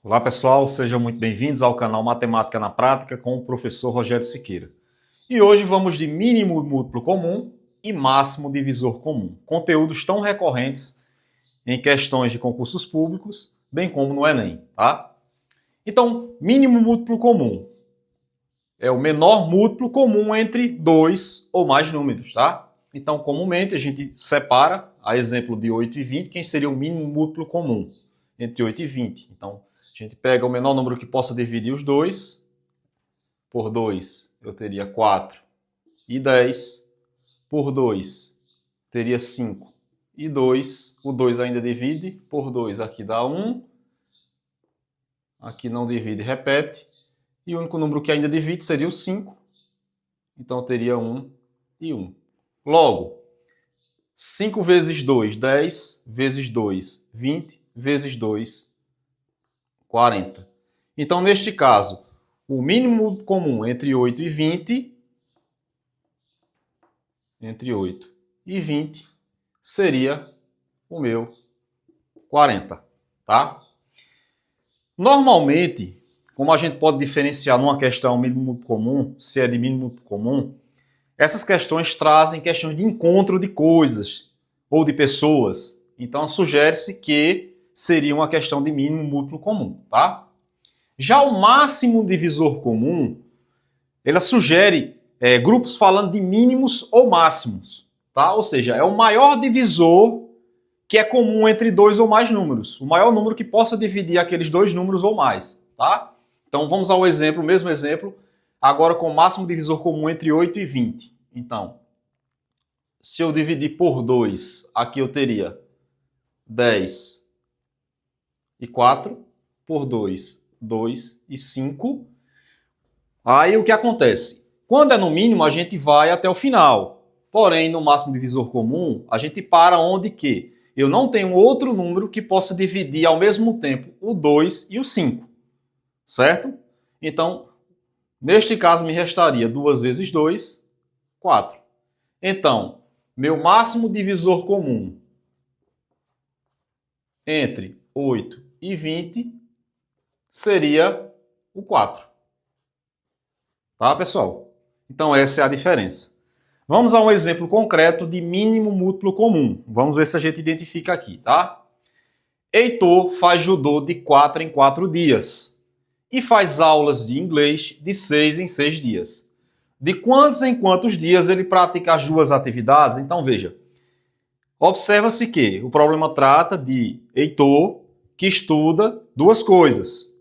Olá pessoal, sejam muito bem-vindos ao canal Matemática na Prática com o professor Rogério Siqueira. E hoje vamos de mínimo múltiplo comum e máximo divisor comum. Conteúdos tão recorrentes em questões de concursos públicos, bem como no Enem, tá? Então, mínimo múltiplo comum é o menor múltiplo comum entre dois ou mais números, tá? Então, comumente a gente separa, a exemplo de 8 e 20, quem seria o mínimo múltiplo comum entre 8 e 20. Então, a gente pega o menor número que possa dividir os dois. Por 2, eu teria 4 e 10. Por 2, teria 5 e 2. O 2 ainda divide. Por 2, aqui dá 1. Aqui não divide, repete. E o único número que ainda divide seria o 5. Então, eu teria 1 e 1. Logo, 5 vezes 2, 10. Vezes 2, 20. Vezes 2, 40. Então, neste caso, o mínimo comum entre 8 e 20, seria o meu 40, tá? Normalmente, como a gente pode diferenciar numa questão mínimo comum, se é de mínimo comum, essas questões trazem questões de encontro de coisas ou de pessoas. Então, sugere-se que seria uma questão de mínimo múltiplo comum, tá? Já o máximo divisor comum, ela sugere grupos falando de mínimos ou máximos, tá? Ou seja, é o maior divisor que é comum entre dois ou mais números. O maior número que possa dividir aqueles dois números ou mais, tá? Então vamos ao exemplo, mesmo exemplo, agora com o máximo divisor comum entre 8 e 20. Então, se eu dividir por 2, aqui eu teria 10 e 4, por 2, 2 e 5. Aí o que acontece? Quando é no mínimo, a gente vai até o final. Porém, no máximo divisor comum, a gente para onde que eu não tenho outro número que possa dividir ao mesmo tempo o 2 e o 5. Certo? Então, neste caso, me restaria 2 vezes 2, 4. Então, meu máximo divisor comum entre 8 e 20 seria o 4. Tá, pessoal? Então, essa é a diferença. Vamos a um exemplo concreto de mínimo múltiplo comum. Vamos ver se a gente identifica aqui, tá? Heitor faz judô de 4 em 4 dias e faz aulas de inglês de 6 em 6 dias. De quantos em quantos dias ele pratica as duas atividades? Então, veja. Observa-se que o problema trata de Heitor, que estuda duas coisas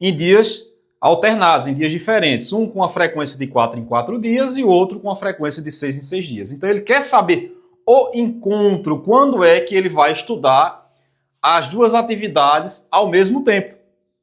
em dias alternados, em dias diferentes. Um com a frequência de 4 em 4 dias e o outro com a frequência de 6 em 6 dias. Então ele quer saber o encontro, quando é que ele vai estudar as duas atividades ao mesmo tempo,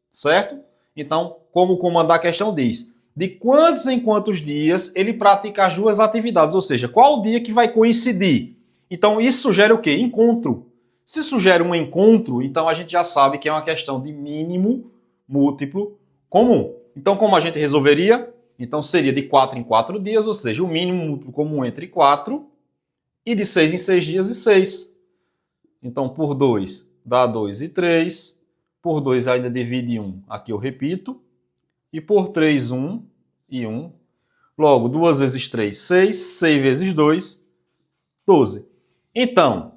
certo? Então, como o comando da questão diz, de quantos em quantos dias ele pratica as duas atividades, ou seja, qual o dia que vai coincidir. Então isso sugere o quê? Encontro. Se sugere um encontro, então a gente já sabe que é uma questão de mínimo múltiplo comum. Então, como a gente resolveria? Então, seria de 4 em 4 dias, ou seja, o mínimo múltiplo comum entre 4 e de 6 em 6 dias e 6. Então, por 2 dá 2 e 3. Por 2 ainda divide 1. Aqui eu repito. E por 3, 1 e 1. Logo, 2 vezes 3, 6. 6 vezes 2, 12. Então,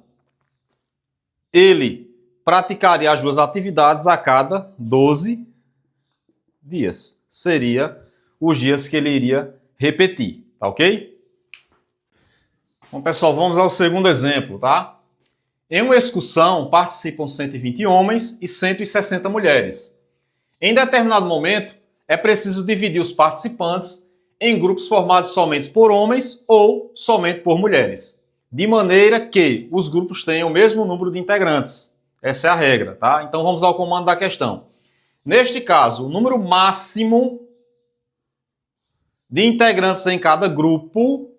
ele praticaria as duas atividades a cada 12 dias. Seria os dias que ele iria repetir, tá ok? Bom, pessoal, vamos ao segundo exemplo, tá? Em uma excursão participam 120 homens e 160 mulheres. Em determinado momento, é preciso dividir os participantes em grupos formados somente por homens ou somente por mulheres, de maneira que os grupos tenham o mesmo número de integrantes. Essa é a regra, tá? Então vamos ao comando da questão. Neste caso, o número máximo de integrantes em cada grupo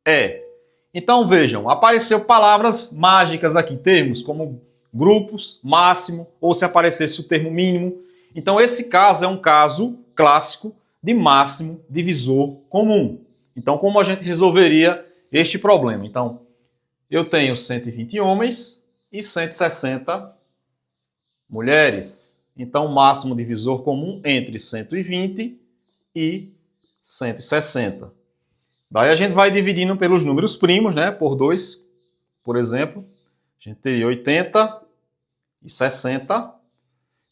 é. Então vejam, apareceu palavras mágicas aqui, termos como grupos, máximo, ou se aparecesse o termo mínimo. Então esse caso é um caso clássico de máximo divisor comum. Então como a gente resolveria este problema? Então eu tenho 120 homens e 160 mulheres. Então, o máximo divisor comum entre 120 e 160. Daí a gente vai dividindo pelos números primos, né? Por 2, por exemplo. A gente teria 80 e 60.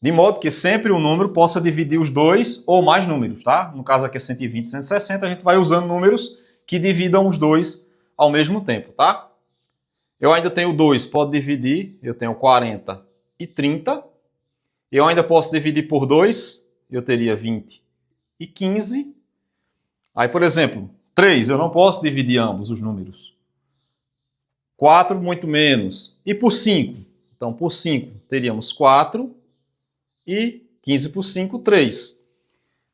De modo que sempre o número possa dividir os dois ou mais números, tá? No caso aqui é 120 e 160, a gente vai usando números que dividam os dois ao mesmo tempo, tá? Eu ainda tenho 2, pode dividir, eu tenho 40 e 30. Eu ainda posso dividir por 2, eu teria 20 e 15. Aí, por exemplo, 3, eu não posso dividir ambos os números. 4, muito menos. E por 5? Então, por 5, teríamos 4 e 15 por 5, 3.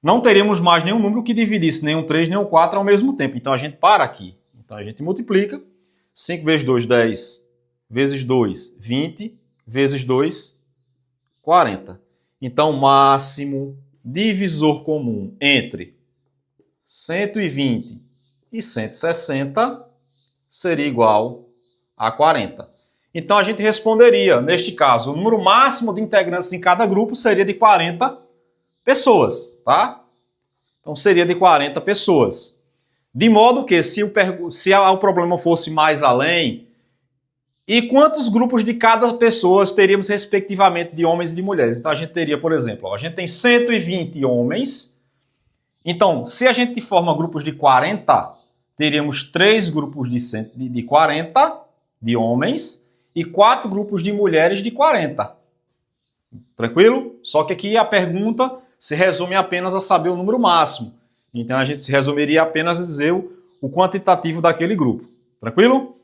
Não teríamos mais nenhum número que dividisse nem o 3 nem o 4 ao mesmo tempo. Então, a gente para aqui. Então, a gente multiplica. 5 vezes 2, 10. Vezes 2, 20. Vezes 2, 40. Então, o máximo divisor comum entre 120 e 160 seria igual a 40. Então, a gente responderia, neste caso, o número máximo de integrantes em cada grupo seria de 40 pessoas, tá? Então, seria de 40 pessoas. De modo que, se o problema fosse mais além, e quantos grupos de cada pessoa teríamos, respectivamente, de homens e de mulheres? Então, a gente teria, por exemplo, a gente tem 120 homens. Então, se a gente forma grupos de 40, teríamos 3 grupos de 40 de homens e 4 grupos de mulheres de 40. Tranquilo? Só que aqui a pergunta se resume apenas a saber o número máximo. Então, a gente se resumiria apenas a dizer o quantitativo daquele grupo. Tranquilo?